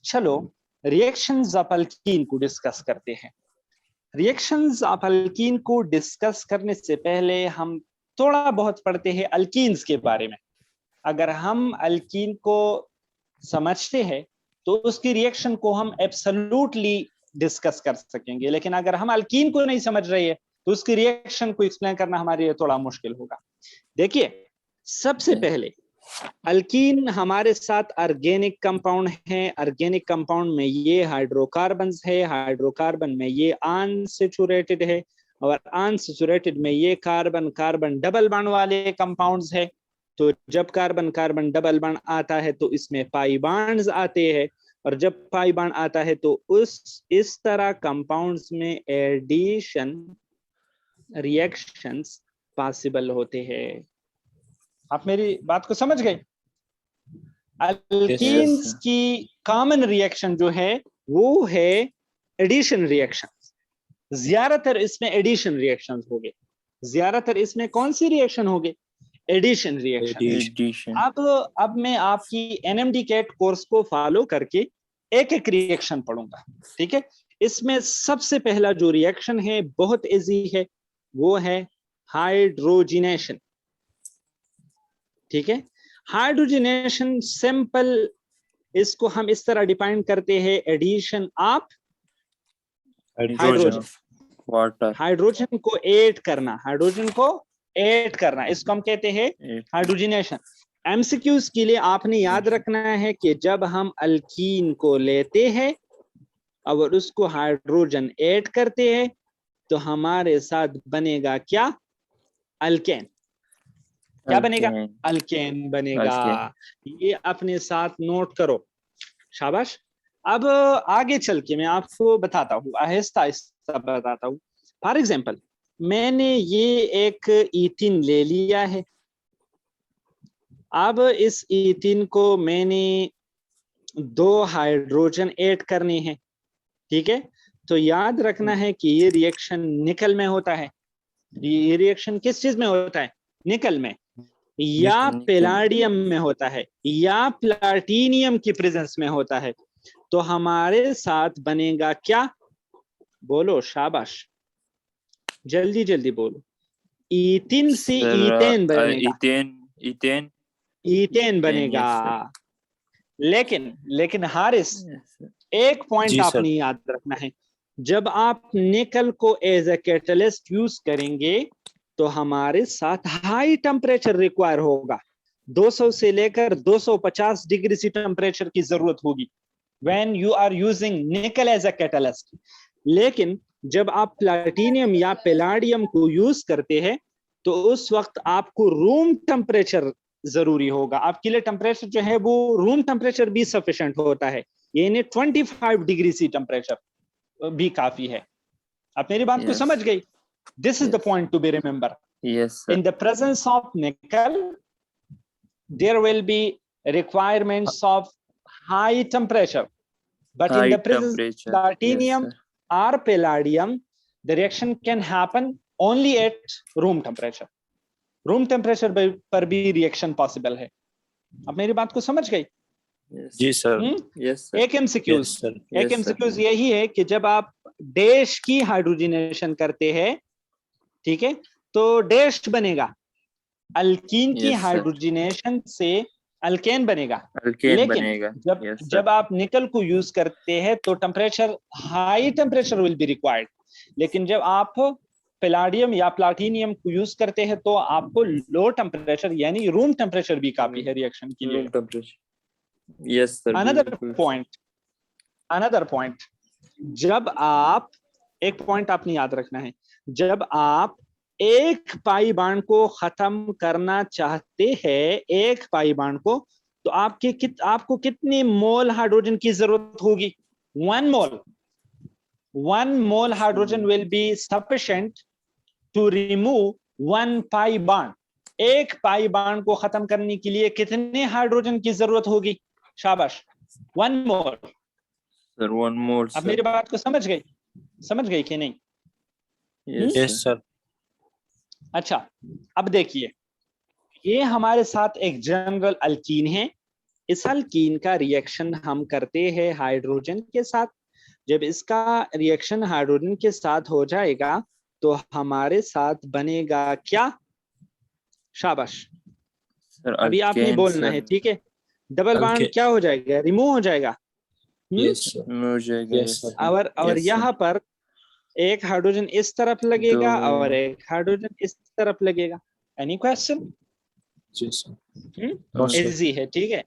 चलो reactions of alkyne को discuss करते हैं। रिएक्शंस ऑफ अल्कीन को डिस्कस करने से पहले हम थोड़ा बहुत पढ़ते हैं अल्कीन्स के बारे में। अगर हम अल्कीन को समझते हैं तो उसकी रिएक्शन को हम एब्सोल्युटली डिस्कस कर सकेंगे, लेकिन अगर हम अल्कीन को नहीं समझ रहे हैं तो उसकी रिएक्शन को एक्सप्लेन करना हमारे लिए थोड़ा मुश्किल होगा। देखिए, सबसे पहले अल्कीन हमारे साथ ऑर्गेनिक कंपाउंड है। ऑर्गेनिक कंपाउंड में ये हाइड्रोकार्बन्स है, हाइड्रोकार्बन में ये अनसैचुरेटेड है, और अनसैचुरेटेड में ये कार्बन कार्बन डबल बॉन्ड वाले कंपाउंड्स है। तो जब कार्बन कार्बन डबल बॉन्ड आता है तो इसमें पाई बॉन्ड्स आते हैं, और जब पाई बॉन्ड आता है तो इस तरह कंपाउंड्स में एडिशन रिएक्शंस पॉसिबल होते हैं। आप मेरी बात को समझ गए? अल्कीन्स की कॉमन रिएक्शन जो है वो है एडिशन रिएक्शन। ज्यादातर इसमें एडिशन रिएक्शन होंगे। ज्यादातर इसमें कौन सी रिएक्शन होगी? Addition reaction. अब मैं आपकी एनएमडी कैट कोर्स को फॉलो करके एक एक रिएक्शन पढ़ूंगा, ठीक है? इसमें सबसे पहला जो रिएक्शन है बहुत इजी है, वो है हाइड्रोजिनेशन, ठीक है? हाइड्रोजिनेशन सिंपल, इसको हम इस तरह डिफाइन करते हैं, addition of hydrogen, water, hydrogen को ऐड करना, हाइड्रोजन को ऐड करना, इसको हम कहते हैं हाइड्रोजिनेशन। एमसीक्यूज के लिए आपने याद रखना है कि जब हम अल्कीन को लेते हैं और उसको हाइड्रोजन ऐड करते हैं तो हमारे साथ बनेगा क्या? अल्केन। क्या बनेगा? अल्केन बनेगा। ये अपने साथ नोट करो, शाबाश। अब आगे चल के मैं आपको बताता हूँ, आहिस्ता आहिस्ता बताता हूँ। फॉर एग्जाम्पल, मैंने ये एक ईथीन ले लिया है। अब इस ईथीन को मैंने 2 हाइड्रोजन ऐड करने हैं, ठीक है? तो याद रखना है कि ये रिएक्शन निकल में होता है। ये रिएक्शन किस चीज में होता है? निकल में, या पैलाडियम में होता है, या प्लाटिनियम की प्रेजेंस में होता है। तो हमारे साथ बनेगा क्या? बोलो, शाबाश, जल्दी जल्दी बोलो। ईथीन से ईथेन बनेगा। ईथेन बनेगा। लेकिन हारिस, एक पॉइंट आपने याद रखना है, जब आप निकल को एज ए कैटलिस्ट यूज करेंगे तो हमारे साथ हाई टेम्परेचर रिक्वायर होगा। 200 से लेकर 250 डिग्री सी टेम्परेचर की जरूरत होगी व्हेन यू आर यूजिंग निकल एज अ कैटलिस्ट। लेकिन जब आप प्लैटिनियम या पैलाडियम को यूज करते हैं तो उस वक्त आपको रूम टेम्परेचर जरूरी होगा। आपके लिए टेम्परेचर जो है वो रूम टेम्परेचर भी सफिशिएंट होता है, यानी 25 डिग्री सी टेम्परेचर भी काफी है। आप मेरी बात को समझ गई? This is the point to be remember. Yes, sir. In the presence of nickel, there will be requirements of high temperature. But in the presence of platinum or palladium, the reaction can happen only at room temperature. Room temperature पर भी reaction possible है। आप मेरी बात को समझ गई? जी sir. Yes, sir. एक एमसीक्यूज यही है कि जब आप डैश की हाइड्रोजिनेशन करते हैं, ठीक है, तो डैश बनेगा। अल्कीन की हाइड्रोजिनेशन से अल्केन बनेगा। लेकिन जब आप निकल को यूज करते हैं तो temperature, high temperature will be required. लेकिन जब आप पैलाडियम या प्लाटिनियम को यूज करते हैं तो आपको लो टेम्परेचर यानी रूम टेम्परेचर भी काफी है रिएक्शन के लिए। Yes sir. अनदर पॉइंट, जब आप, एक पॉइंट आपने याद रखना है, जब आप एक पाई बॉन्ड को खत्म करना चाहते हैं, एक पाई बॉन्ड को, तो आपको कितनी मोल हाइड्रोजन की जरूरत होगी? 1 mole. 1 mole hydrogen will be sufficient to remove 1 pi bond. एक पाई बॉन्ड को खत्म करने के लिए कितने हाइड्रोजन की जरूरत होगी? शाबाश, 1 मोल। सर 1 मोल। आप मेरी बात को समझ गई कि नहीं? Yes sir. अच्छा, अब देखिए, ये हमारे साथ एक जनरल अल्कीन है इस अल्कीन का रिएक्शन हम करते हैं हाइड्रोजन के साथ। जब इसका रिएक्शन हाइड्रोजन के साथ हो जाएगा तो हमारे साथ बनेगा क्या? शाबाश, सर अभी आपने अल्केन बोलना है, ठीक है। डबल बॉन्ड क्या हो जाएगा? रिमूव हो जाएगा। हो जाएगा। और यहाँ पर एक हाइड्रोजन इस तरफ लगेगा दो और एक हाइड्रोजन इस तरफ लगेगा। Any question? जी सर। इजी है, ठीक है।